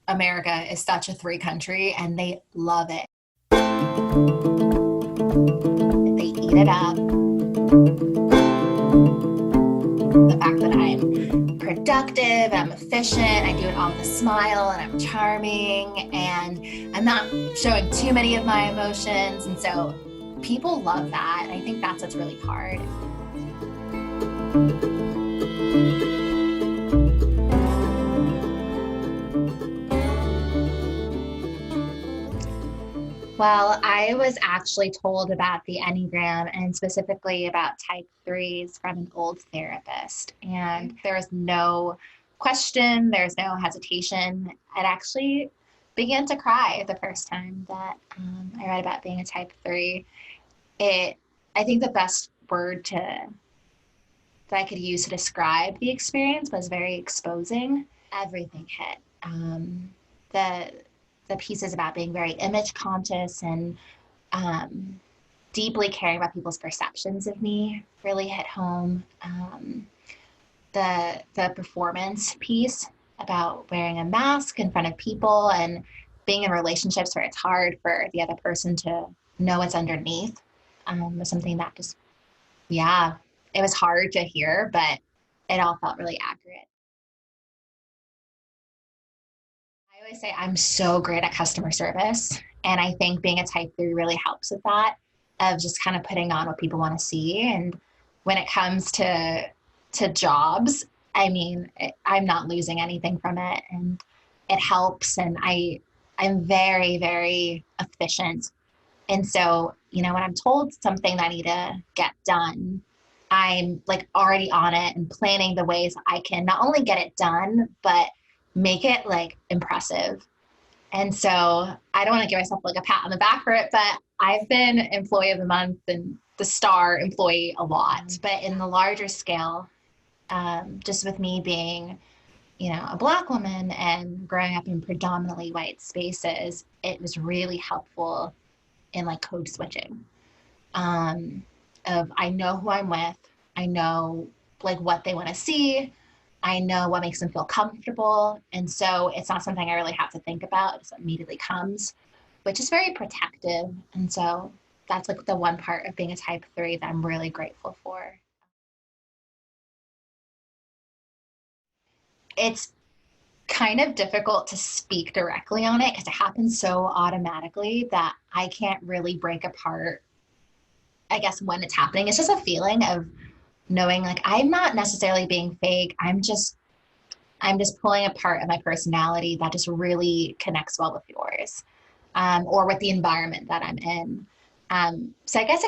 America is such a three country and they love it. They eat it up. The fact that I'm productive, I'm efficient, I do it all with a smile, and I'm charming, and I'm not showing too many of my emotions. And so people love that. And I think that's what's really hard. Well, I was actually told about the Enneagram and specifically about type threes from an old therapist. And there was no question, there's no hesitation. I actually began to cry the first time that I read about being a type three. I think the best word that I could use to describe the experience was very exposing. Everything hit. The the pieces about being very image conscious and um, deeply caring about people's perceptions of me really hit home. The performance piece about wearing a mask in front of people and being in relationships where it's hard for the other person to know what's underneath was something that just, yeah, it was hard to hear, but it all felt really accurate. I always say I'm so great at customer service. And I think being a type three really helps with that, of just kind of putting on what people want to see. And when it comes to jobs, I mean, I'm not losing anything from it. And it helps. And I'm very, very efficient. And so, when I'm told something that I need to get done, I'm like already on it and planning the ways I can not only get it done, but make it like impressive. And so I don't want to give myself like a pat on the back for it, but I've been employee of the month and the star employee a lot. But in the larger scale, just with me being, a Black woman and growing up in predominantly white spaces, it was really helpful in like code switching. Um, of I know who I'm with, I know like what they want to see, I know what makes them feel comfortable. And so it's not something I really have to think about. It just immediately comes, which is very protective. And so that's like the one part of being a type three that I'm really grateful for. It's kind of difficult to speak directly on it because it happens so automatically that I can't really break apart, I guess, when it's happening. It's just a feeling of knowing like I'm not necessarily being fake. I'm just pulling a part of my personality that just really connects well with yours, or with the environment that I'm in. So I guess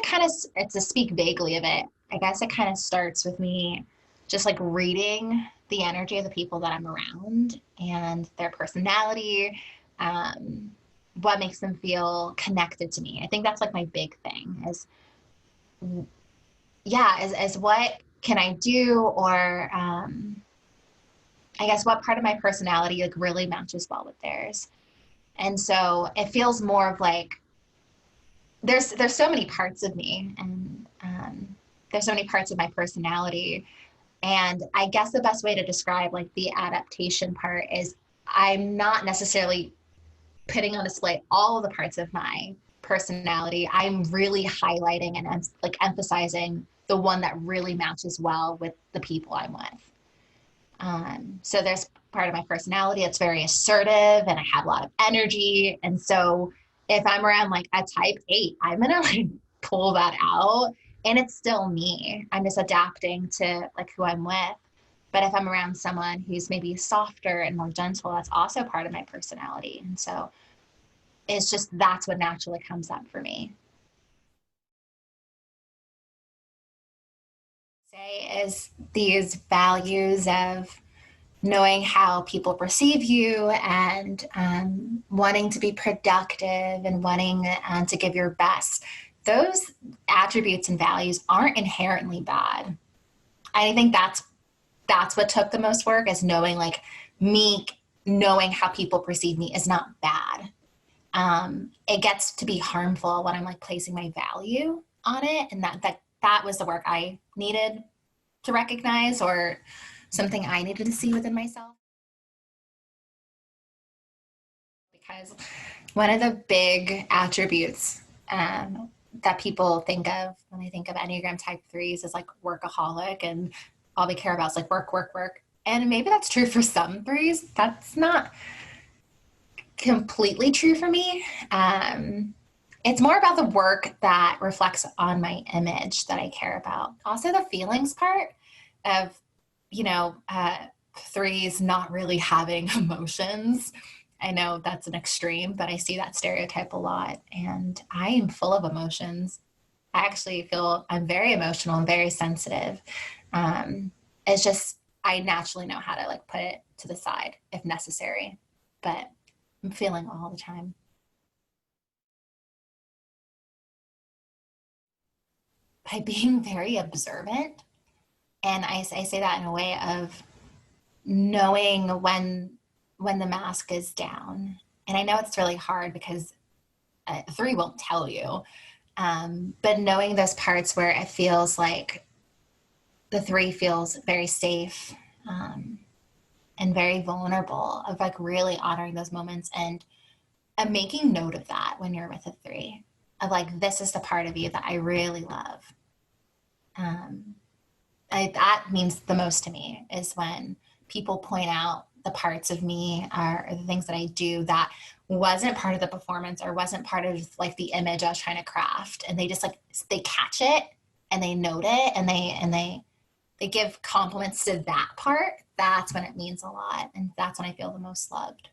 it's to speak vaguely of it. I guess it kind of starts with me just like reading the energy of the people that I'm around and their personality, um, what makes them feel connected to me. I think that's like my big thing is, yeah, is what can I do, or I guess what part of my personality like really matches well with theirs. And so it feels more of like there's so many parts of me, and there's so many parts of my personality. And I guess the best way to describe like the adaptation part is I'm not necessarily putting on display all of the parts of my personality. I'm really highlighting and like emphasizing the one that really matches well with the people I'm with. So there's part of my personality that's very assertive and I have a lot of energy. And so if I'm around like a type eight, I'm gonna like pull that out, and it's still me. I'm just adapting to like who I'm with. But if I'm around someone who's maybe softer and more gentle, that's also part of my personality. And so it's just that's what naturally comes up for me. Say is these values of knowing how people perceive you and wanting to be productive and wanting to give your best. Those attributes and values aren't inherently bad. I think that's what took the most work, is knowing like me knowing how people perceive me is not bad. It gets to be harmful when I'm like placing my value on it, and that was the work I needed to recognize, or something I needed to see within myself. because one of the big attributes that people think of when they think of Enneagram type threes is like workaholic, and all they care about is like work, work, work. And maybe that's true for some threes. That's not completely true for me. It's more about the work that reflects on my image that I care about. Also, the feelings part of, you know, threes not really having emotions. I know that's an extreme, but I see that stereotype a lot. And I am full of emotions. I actually feel I'm very emotional and very sensitive. It's just, I naturally know how to like put it to the side if necessary, but I'm feeling all the time. By being very observant. And I say that in a way of knowing when the mask is down. And I know it's really hard because three won't tell you. But knowing those parts where it feels like the three feels very safe, um, and very vulnerable, of like really honoring those moments and making note of that when you're with a three, of like, this is the part of you that I really love. Um, that means the most to me is when people point out the parts of me or the things that I do that wasn't part of the performance or wasn't part of like the image I was trying to craft. And they just like, they catch it and they note it and they give compliments to that part. That's when it means a lot. And that's when I feel the most loved.